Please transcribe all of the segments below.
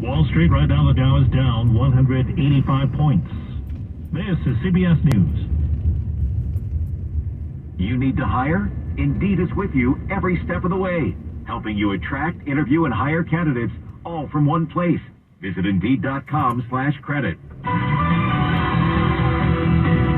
Wall Street right now, the Dow is down 185 points. This is CBS News. You need to hire? Indeed is with you every step of the way, helping you attract, interview, and hire candidates all from one place. Visit Indeed.com/credit.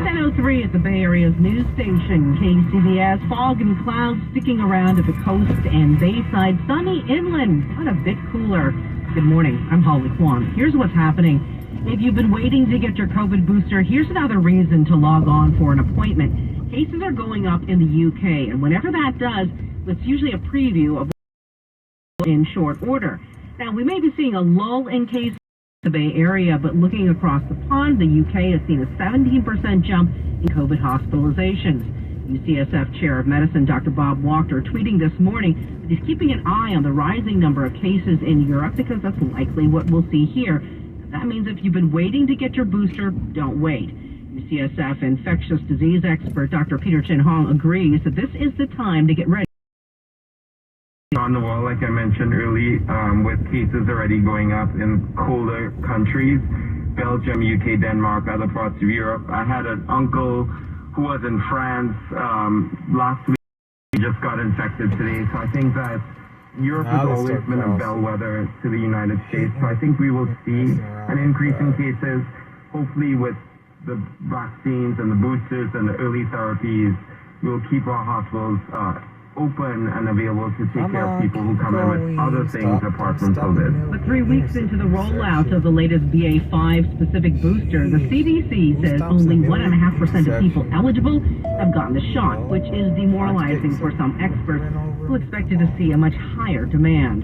10:03 at the Bay Area's news station, KCBS. Fog and clouds sticking around at the coast and bayside. Sunny inland, but a bit cooler. Good morning. I'm Holly Kwan. Here's what's happening. If you've been waiting to get your COVID booster, here's another reason to log on for an appointment. Cases are going up in the UK, and whenever that does, it's usually a preview of in short order. Now, we may be seeing a lull in cases in the Bay Area, but looking across the pond, the UK has seen a 17% jump in COVID hospitalizations. UCSF Chair of Medicine, Dr. Bob Walker, tweeting this morning that he's keeping an eye on the rising number of cases in Europe because that's likely what we'll see here. That means if you've been waiting to get your booster, don't wait. UCSF infectious disease expert Dr. Peter Chin-Hong agrees that this is the time to get ready. On the wall, like I mentioned early, with cases already going up in colder countries, Belgium, UK, Denmark, other parts of Europe. I had an uncle who was in France last week. He just got infected today. So I think that Europe has always been a bellwether to the United States. So I think we will see an increase in cases, hopefully with the vaccines and the boosters and the early therapies. We'll keep our hospitals open and available to take care of people who come in with other things apart from COVID. But 3 weeks into the rollout of the latest BA.5 specific booster, the CDC says only 1.5% of people eligible have gotten the shot, which is demoralizing for some experts who expected to see a much higher demand.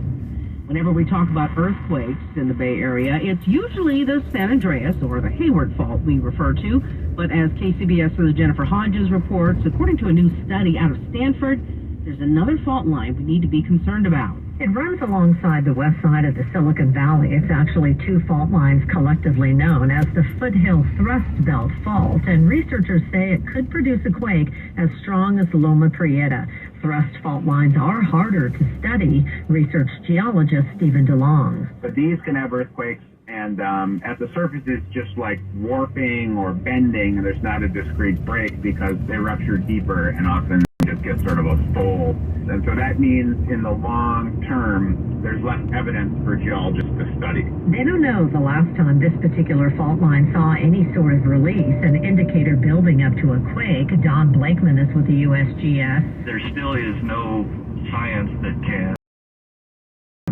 Whenever we talk about earthquakes in the Bay Area, it's usually the San Andreas or the Hayward Fault we refer to. But as KCBS's Jennifer Hodges reports, according to a new study out of Stanford, there's another fault line we need to be concerned about. It runs alongside the west side of the Silicon Valley. It's actually two fault lines collectively known as the Foothill Thrust Belt Fault, and researchers say it could produce a quake as strong as Loma Prieta. Thrust fault lines are harder to study, research geologist Stephen DeLong. But these can have earthquakes, and at the surface it's just like warping or bending, and there's not a discrete break because they rupture deeper and often just get sort of a fold. And so that means in the long term, there's less evidence for geologists to study. They don't know the last time this particular fault line saw any sort of release, an indicator building up to a quake. Don Blakeman is with the USGS. There still is no science that can.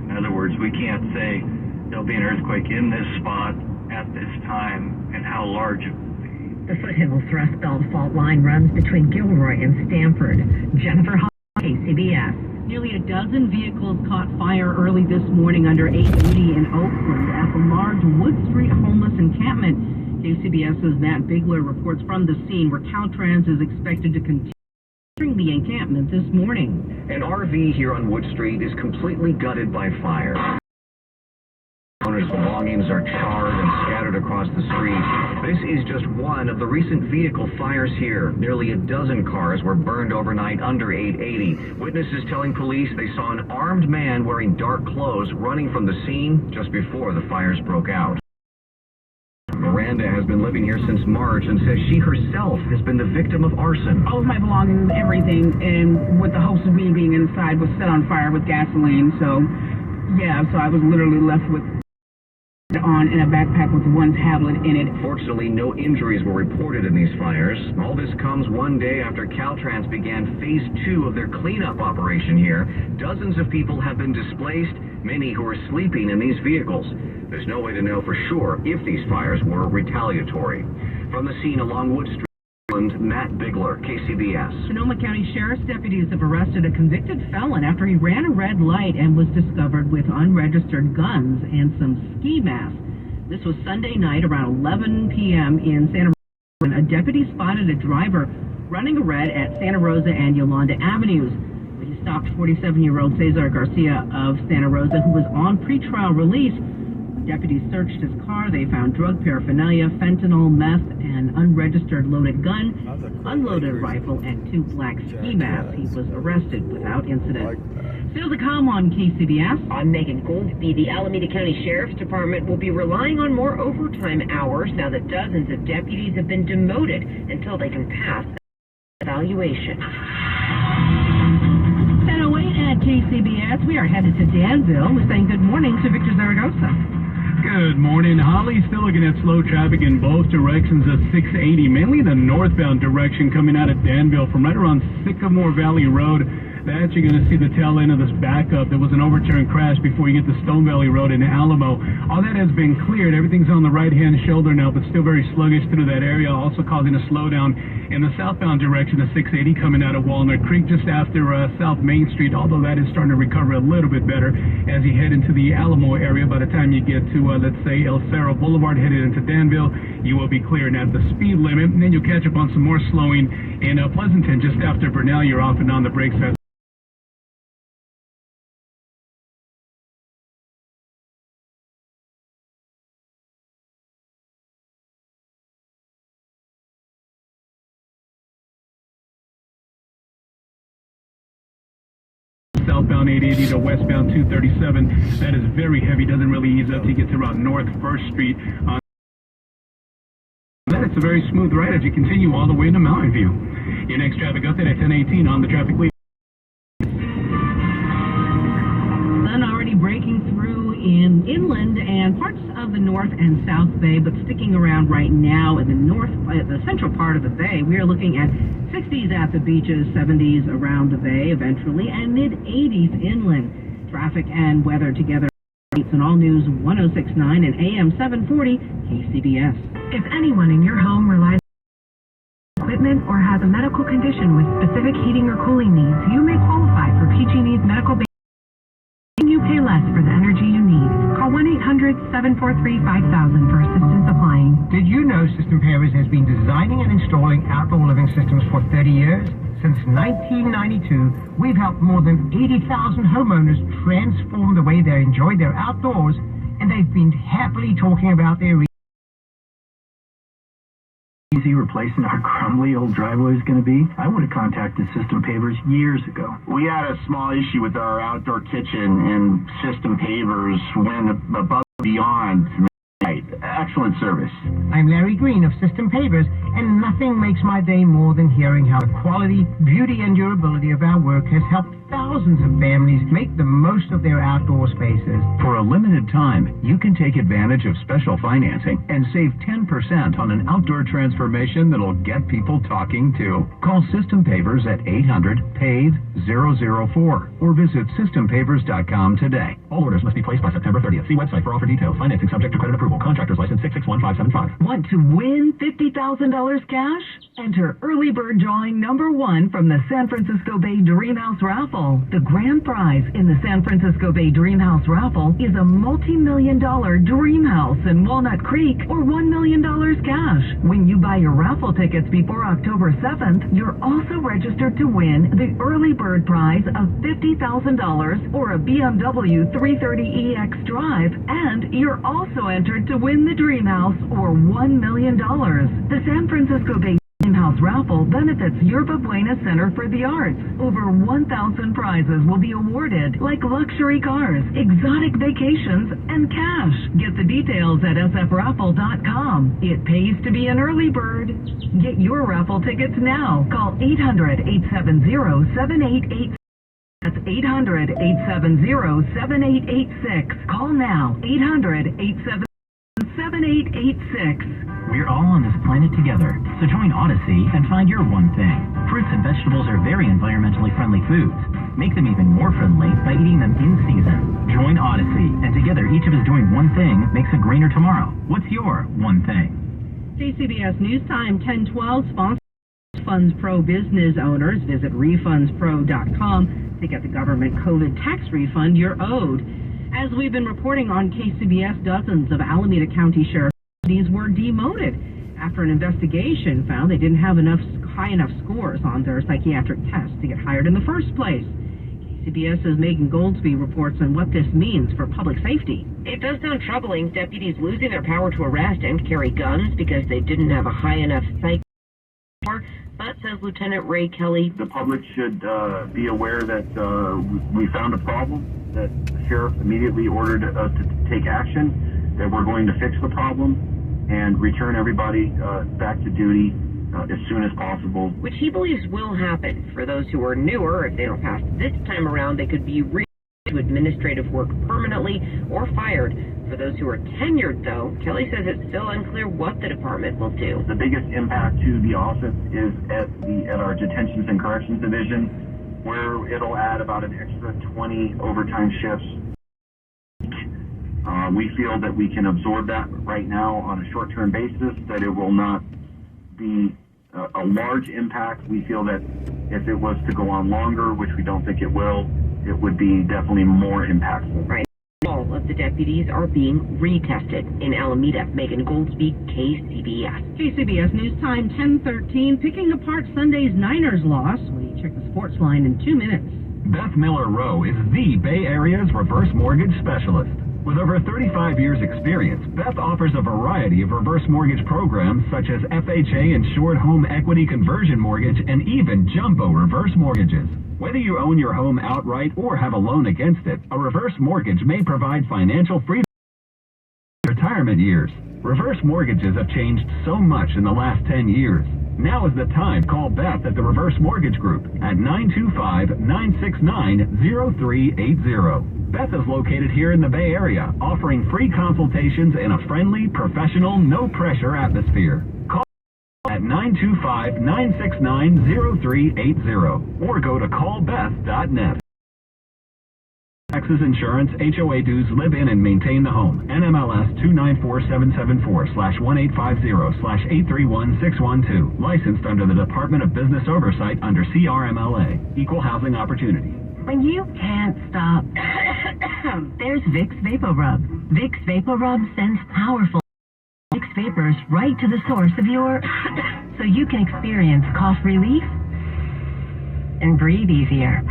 In other words, we can't say there'll be an earthquake in this spot at this time and how large it will be. The Foothill Thrust Belt Fault line runs between Gilroy and Stanford. Jennifer Hodges, KCBS. Nearly a dozen vehicles caught fire early this morning under 880 in Oakland at the large Wood Street homeless encampment. KCBS's Matt Bigler reports from the scene where Caltrans is expected to continue the encampment this morning. An RV here on Wood Street is completely gutted by fire. Owner's belongings are charred and scattered across the street. This is just one of the recent vehicle fires here. Nearly a dozen cars were burned overnight under 880. Witnesses telling police they saw an armed man wearing dark clothes running from the scene just before the fires broke out. Miranda has been living here since March and says she herself has been the victim of arson. All of my belongings, everything, and with the hopes of me being inside was set on fire with gasoline. So, yeah, so I was literally left with on in a backpack with one tablet in it. Fortunately, no injuries were reported in these fires. All this comes one day after Caltrans began phase 2 of their cleanup operation here. Dozens of people have been displaced, many who are sleeping in these vehicles. There's no way to know for sure if these fires were retaliatory. From the scene along Wood Street, Matt Bigler, KCBS. Sonoma County Sheriff's deputies have arrested a convicted felon after he ran a red light and was discovered with unregistered guns and some ski masks. This was Sunday night around 11 p.m. in Santa Rosa when a deputy spotted a driver running a red at Santa Rosa and Yolanda Avenues. He stopped 47-year-old Cesar Garcia of Santa Rosa, who was on pretrial release. Deputies searched his car. They found drug paraphernalia, fentanyl, meth, an unregistered loaded gun, unloaded rifle, and 2 black ski masks. He was arrested without incident. Still to come on KCBS. I'm Megan Goldsby. The Alameda County Sheriff's Department will be relying on more overtime hours now that dozens of deputies have been demoted until they can pass evaluation. 10:08 at KCBS. We are headed to Danville. We're saying good morning to Victor Zaragoza. Good morning, Holly. Still looking at slow traffic in both directions of 680, mainly the northbound direction coming out of Danville from right around Sycamore Valley Road. That's you're going to see the tail end of this backup. There was an overturned crash before you get to Stone Valley Road in Alamo. All that has been cleared. Everything's on the right-hand shoulder now, but still very sluggish through that area, also causing a slowdown in the southbound direction of 680 coming out of Walnut Creek just after South Main Street, although that is starting to recover a little bit better as you head into the Alamo area. By the time you get to, let's say, El Cerro Boulevard headed into Danville, you will be clearing at the speed limit, and then you'll catch up on some more slowing in Pleasanton just after Burnell. You're off and on the brakes as southbound 880 to westbound 237. That is very heavy. Doesn't really ease up till you get to around North 1st Street. Then it's a very smooth ride as you continue all the way to Mountain View. Your next traffic update at 10:18 on the traffic lead. Sun already breaking through in inland and parts of the North and South Bay, but sticking around right now in the central part of the Bay. We are looking at 60s at the beaches, 70s around the Bay eventually, and mid-80s inland. Traffic and weather together. It's an all-news 106.9 and AM 740 KCBS. If anyone in your home relies on equipment or has a medical condition with specific heating or cooling needs, you may qualify for PG&E's medical base. You pay less for the energy you need. Call 1-800-743-5000 for assistance applying. Did you know System Pavers has been designing and installing outdoor living systems for 30 years? Since 1992, we've helped more than 80,000 homeowners transform the way they enjoy their outdoors, and they've been happily talking about their easy replacing our crumbly old driveway is going to be. I would have contacted System Pavers years ago. We had a small issue with our outdoor kitchen, and System Pavers went above and beyond. Excellent service. I'm Larry Green of System Pavers, and nothing makes my day more than hearing how the quality, beauty, and durability of our work has helped thousands of families make the most of their outdoor spaces. For a limited time, you can take advantage of special financing and save 10% on an outdoor transformation that'll get people talking too. Call System Pavers at 800-PAVE-004 or visit SystemPavers.com today. All orders must be placed by September 30th. See website for offer details. Financing subject to credit approval. Contractor's license 661575. Want to win $50,000 cash? Enter early bird drawing number 1 from the San Francisco Bay Dreamhouse Raffle. The grand prize in the San Francisco Bay Dreamhouse Raffle is a multi-million-dollar dream house in Walnut Creek or $1 million cash. When you buy your raffle tickets before October 7th, you're also registered to win the early bird prize of $50,000 or a BMW 330EX drive, and you're also entered to win the dream house or $1 million. The San Francisco Bay Dreamhouse Raffle benefits Yerba Buena Center for the Arts. Over 1,000 prizes will be awarded, like luxury cars, exotic vacations, and cash. Get the details at sfraffle.com. It pays to be an early bird. Get your raffle tickets now. Call 800-870-7886. That's 800-870-7886. Call now. 800-870-7886. We're all on this planet together, so join Odyssey and find your one thing. Fruits and vegetables are very environmentally friendly foods. Make them even more friendly by eating them in season. Join Odyssey, and together each of us doing one thing makes a greener tomorrow. What's your one thing? KCBS News Time 1012 sponsors Funds Pro business owners. Visit refundspro.com to get the government COVID tax refund you're owed. As we've been reporting on KCBS, dozens of Alameda County Sheriff's were demoted after an investigation found they didn't have high enough scores on their psychiatric tests to get hired in the first place. KCBS's Megan Goldsby reports on what this means for public safety. It does sound troubling, deputies losing their power to arrest and carry guns because they didn't have a high enough psych score, but says Lieutenant Ray Kelly. The public should be aware that we found a problem, that the sheriff immediately ordered us to take action, that we're going to fix the problem and return everybody back to duty as soon as possible. Which he believes will happen. For those who are newer, if they don't pass this time around, they could be to administrative work permanently or fired. For those who are tenured, though, Kelly says it's still unclear what the department will do. The biggest impact to the office is at our detentions and corrections division, where it'll add about an extra 20 overtime shifts. We feel that we can absorb that right now on a short-term basis, that it will not be a large impact. We feel that if it was to go on longer, which we don't think it will, it would be definitely more impactful. Right. All of the deputies are being retested. In Alameda, Megan Goldsby, KCBS. KCBS News Time 10:13, picking apart Sunday's Niners loss. We check the sports line in 2 minutes. Beth Miller Rowe is the Bay Area's reverse mortgage specialist. With over 35 years' experience, Beth offers a variety of reverse mortgage programs such as FHA insured home equity conversion mortgage and even jumbo reverse mortgages. Whether you own your home outright or have a loan against it, a reverse mortgage may provide financial freedom in retirement years. Reverse mortgages have changed so much in the last 10 years. Now is the time. Call Beth at the Reverse Mortgage Group at 925-969-0380. Beth is located here in the Bay Area, offering free consultations in a friendly, professional, no-pressure atmosphere. Call at 925-969-0380 or go to callbeth.net. Taxes, insurance, HOA dues, live in and maintain the home. NMLS 294774/1850/831612. Licensed under the Department of Business Oversight under CRMLA. Equal Housing Opportunity. When you can't stop, there's Vicks Vapor Rub. Vicks Vapor Rub sends powerful Vicks vapors right to the source of your so you can experience cough relief and breathe easier.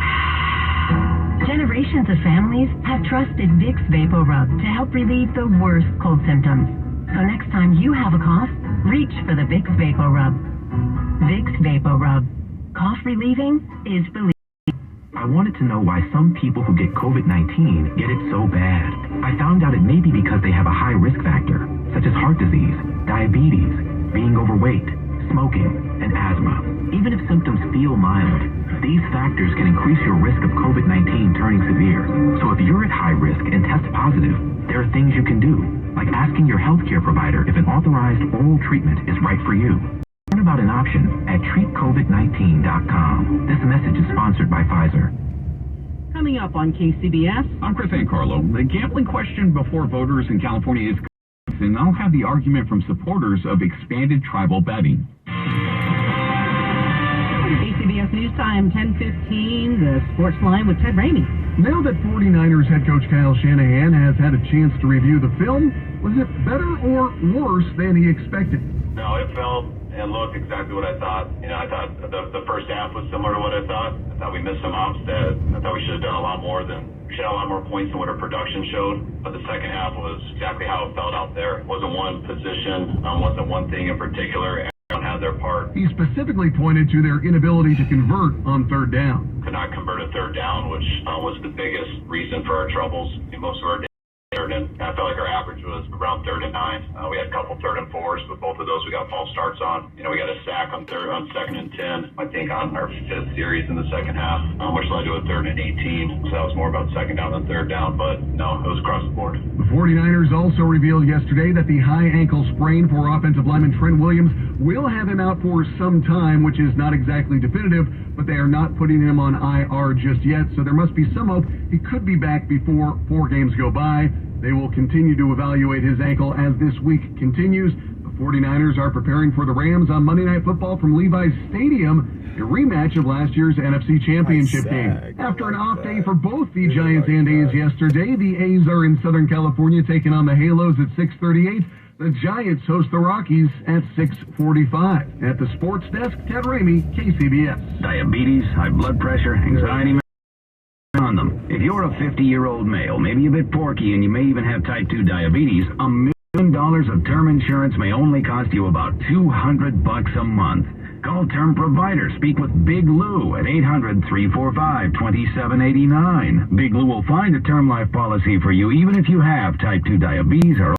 Generations of families have trusted Vicks Vapor Rub to help relieve the worst cold symptoms. So next time you have a cough, reach for the Vicks Vapor Rub. Vicks Vapor Rub. Cough relieving is believing. I wanted to know why some people who get COVID-19 get it so bad. I found out it may be because they have a high risk factor, such as heart disease, diabetes, being overweight, smoking, and asthma. Even if symptoms feel mild, these factors can increase your risk of COVID-19 turning severe. So if you're at high risk and test positive, there are things you can do, like asking your healthcare provider if an authorized oral treatment is right for you. Learn about an option at treatcovid19.com. This message is sponsored by Pfizer. Coming up on KCBS. I'm Chris Ancarlo. The gambling question before voters in California is complex, and I'll have the argument from supporters of expanded tribal betting. KCBS News Time 10:15, the sports line with Ted Ramey. Now that 49ers head coach Kyle Shanahan has had a chance to review the film, was it better or worse than he expected? No, it felt and looked exactly what I thought. I thought the first half was similar to what I thought. I thought we missed some hops that I thought we should have done a lot more points than what our production showed. But the second half was exactly how it felt out there. It wasn't one position, wasn't one thing in particular. Everyone had their part. He specifically pointed to their inability to convert on third down. Could not convert a third down, which was the biggest reason for our troubles in most of our days. And I felt like our average was around 3rd and 9. We had a couple 3rd and 4s, but both of those we got false starts on. We got a sack on 2nd and 10. I think on our 5th series in the second half, which led to a 3rd and 18. So that was more about 2nd down than 3rd down, but no, it was across the board. The 49ers also revealed yesterday that the high ankle sprain for offensive lineman Trent Williams will have him out for some time, which is not exactly definitive, but they are not putting him on IR just yet, so there must be some hope he could be back before 4 games go by. They will continue to evaluate his ankle as this week continues. The 49ers are preparing for the Rams on Monday Night Football from Levi's Stadium, a rematch of last year's NFC Championship game. After an off day for both the Giants and A's yesterday, the A's are in Southern California taking on the Halos at 6:38. The Giants host the Rockies at 6:45. At the sports desk, Ted Ramey, KCBS. Diabetes, high blood pressure, anxiety on them. If you're a 50-year-old male, maybe a bit porky, and you may even have type 2 diabetes, $1 million of term insurance may only cost you about $200 a month. Call Term Provider. Speak with Big Lou at 800-345-2789. Big Lou will find a term life policy for you even if you have type 2 diabetes or